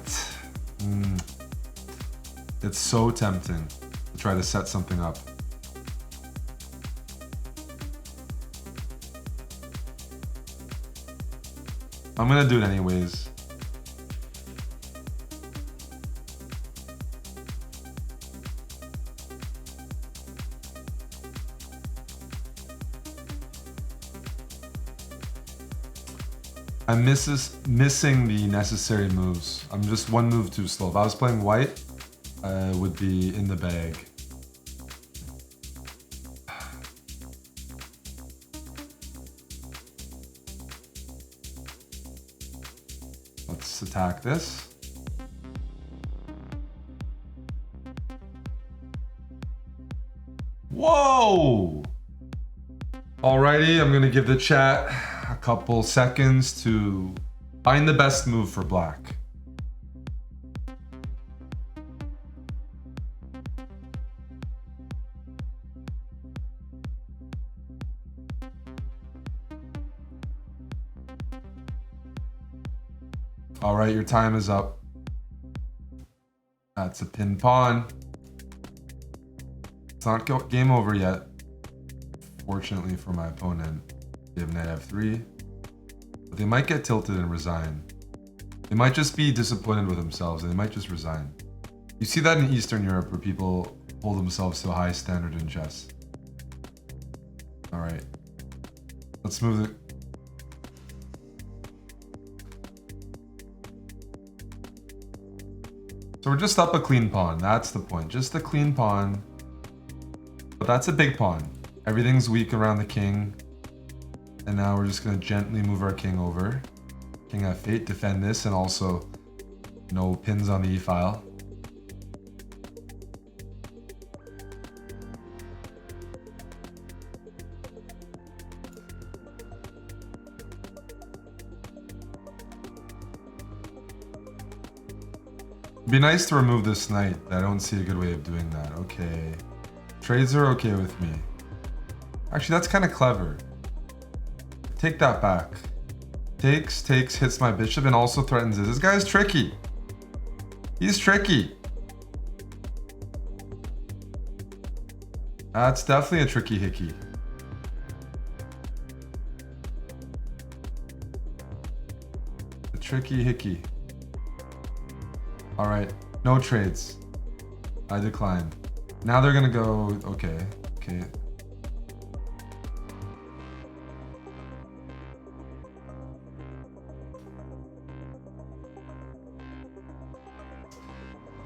S1: it's so tempting to try to set something up. I'm gonna do it anyways. I'm missing the necessary moves. I'm just one move too slow. If I was playing white, I would be in the bag. Let's attack this. Whoa! Alrighty, I'm gonna give the chat a couple seconds to find the best move for black. All right, your time is up. That's a pin pawn. It's not game over yet. Fortunately for my opponent, they have knight f3. But they might get tilted and resign. They might just be disappointed with themselves and they might just resign. You see that in Eastern Europe where people hold themselves to a high standard in chess. All right, let's move it. So we're just up a clean pawn. That's the point. Just a clean pawn. But that's a big pawn. Everything's weak around the king. And now we're just going to gently move our king over. King f8, defend this, and also no pins on the e-file. It'd be nice to remove this knight. I don't see a good way of doing that. Okay. Trades are okay with me. Actually, that's kind of clever. Take that back. Takes, hits my bishop, and also threatens this. This guy's tricky. He's tricky. That's definitely a tricky hickey. A tricky hickey. All right, no trades. I decline. Now they're gonna go, okay.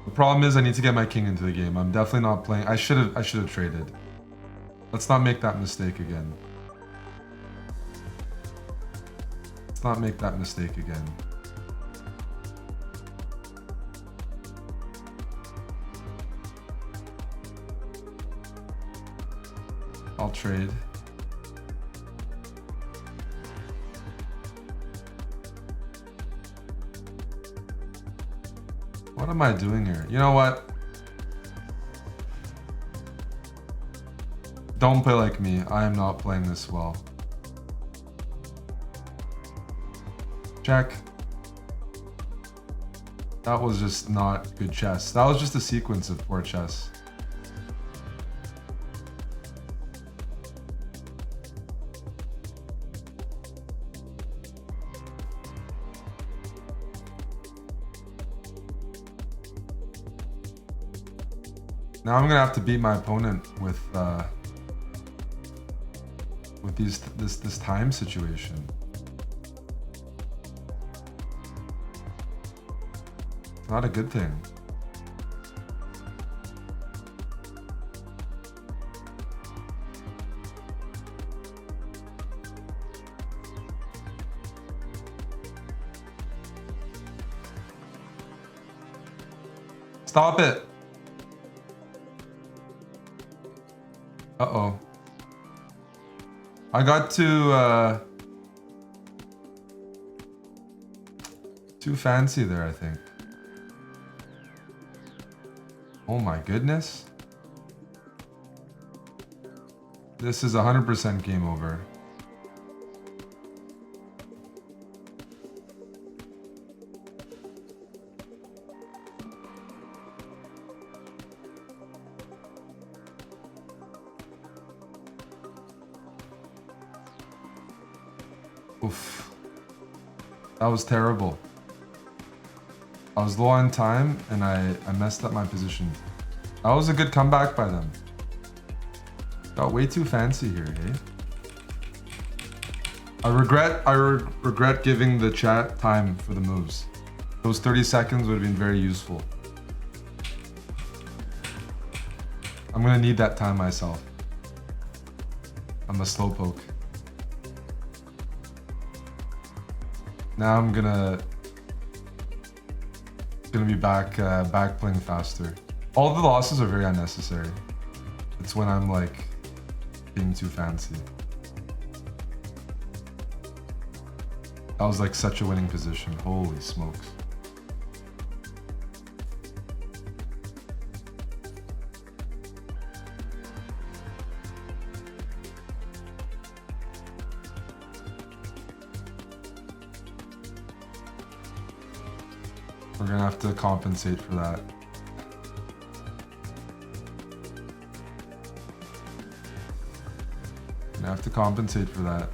S1: The problem is I need to get my king into the game. I'm definitely not playing. I should have traded. Let's not make that mistake again. Let's not make that mistake again. I'll trade. What am I doing here? You know what? Don't play like me. I am not playing this well. Check. That was just not good chess. That was just a sequence of poor chess. Now I'm gonna have to beat my opponent with this time situation. It's not a good thing. Stop it. Uh-oh. I got too fancy there, I think. Oh my goodness. This is 100% game over. Oof. That was terrible. I was low on time and I messed up my position. That was a good comeback by them. Got way too fancy here, eh? I regret giving the chat time for the moves. Those 30 seconds would have been very useful. I'm gonna need that time myself. I'm a slowpoke. Now I'm gonna be back playing faster. All the losses are very unnecessary. It's when I'm like being too fancy. That was like such a winning position. Holy smokes. We're gonna have to compensate for that. Gonna have to compensate for that.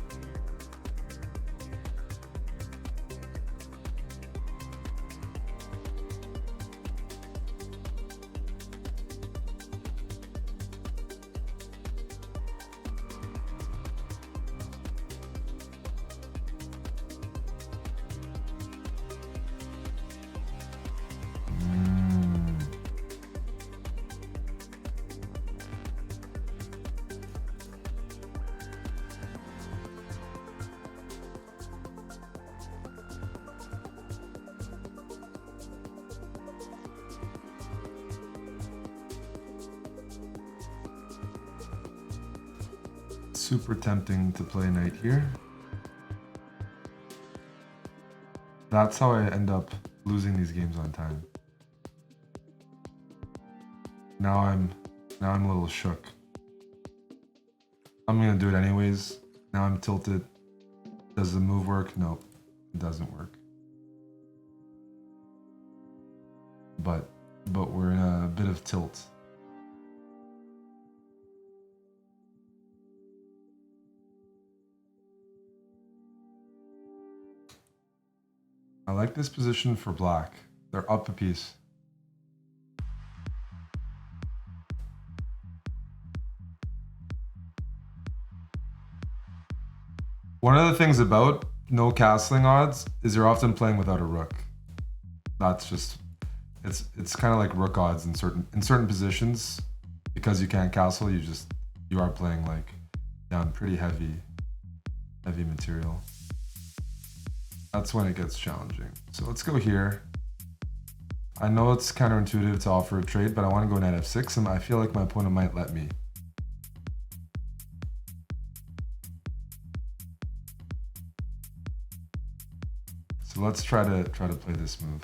S1: Super tempting to play knight here. That's how I end up losing these games on time. Now I'm a little shook. I'm gonna do it anyways. Now I'm tilted. Does the move work? Nope, it doesn't work. But we're in a bit of tilt. I like this position for black. They're up a piece. One of the things about no castling odds is you're often playing without a rook. That's just, it's kind of like rook odds in certain positions. Because you can't castle, you are playing like down pretty heavy material. That's when it gets challenging. So let's go here. I know it's counterintuitive to offer a trade, but I want to go knight f6 and I feel like my opponent might let me. So let's try to play this move.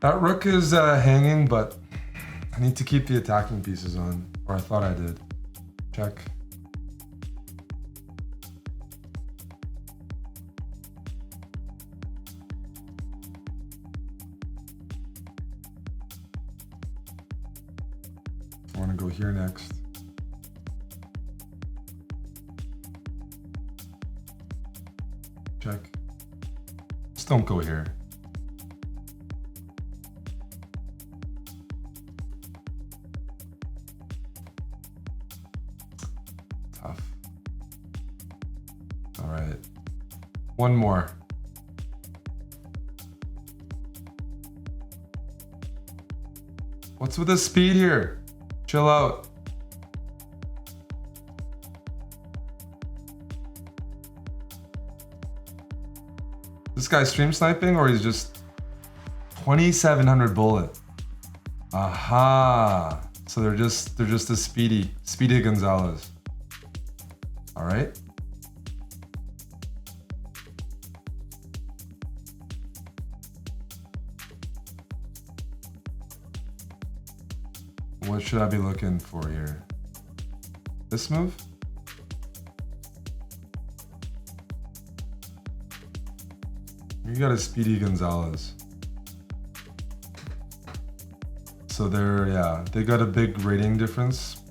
S1: That rook is hanging, but I need to keep the attacking pieces on, or I thought I did. Check. I want to go here next. Check. Just don't go here. Tough. All right. One more. What's with the speed here? Chill out. This guy's stream sniping or he's just 2,700 bullet. Aha. So they're just a Speedy Gonzalez. All right. What should I be looking for here? This move? You got a Speedy Gonzalez. So they got a big rating difference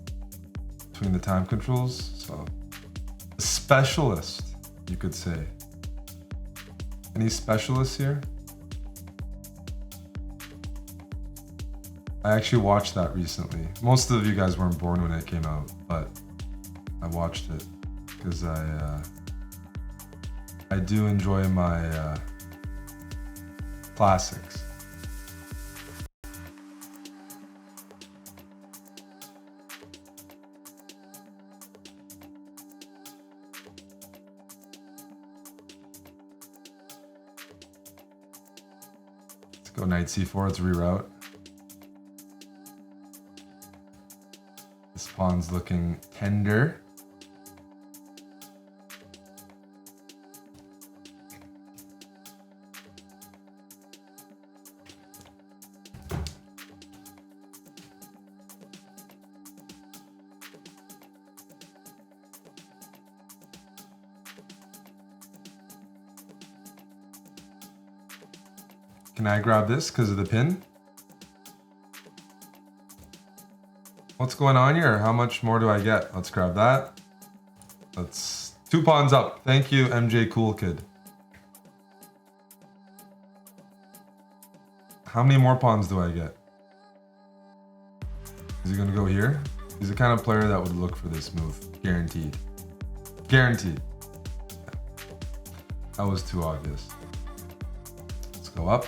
S1: between the time controls. So a specialist, you could say. Any specialists here? I actually watched that recently. Most of you guys weren't born when it came out, but I watched it because I do enjoy my classics. Let's go knight c4, let's reroute. This pawn's looking tender. Can I grab this because of the pin? What's going on here? How much more do I get? Let's grab that. That's 2 pawns up. Thank you, MJ Cool Kid. How many more pawns do I get? Is he gonna go here? He's the kind of player that would look for this move. Guaranteed. Guaranteed. That was too obvious. Let's go up.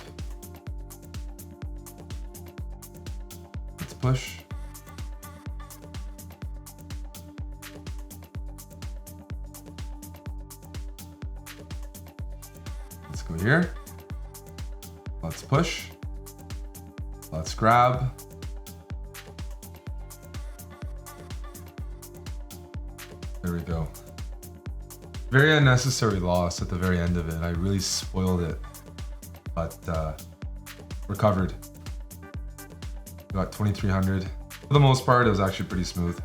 S1: Let's push. Let's go here. Let's push. Let's grab. There we go. Very unnecessary loss at the very end of it. I really spoiled it, but recovered. Got 2,300. For the most part, it was actually pretty smooth.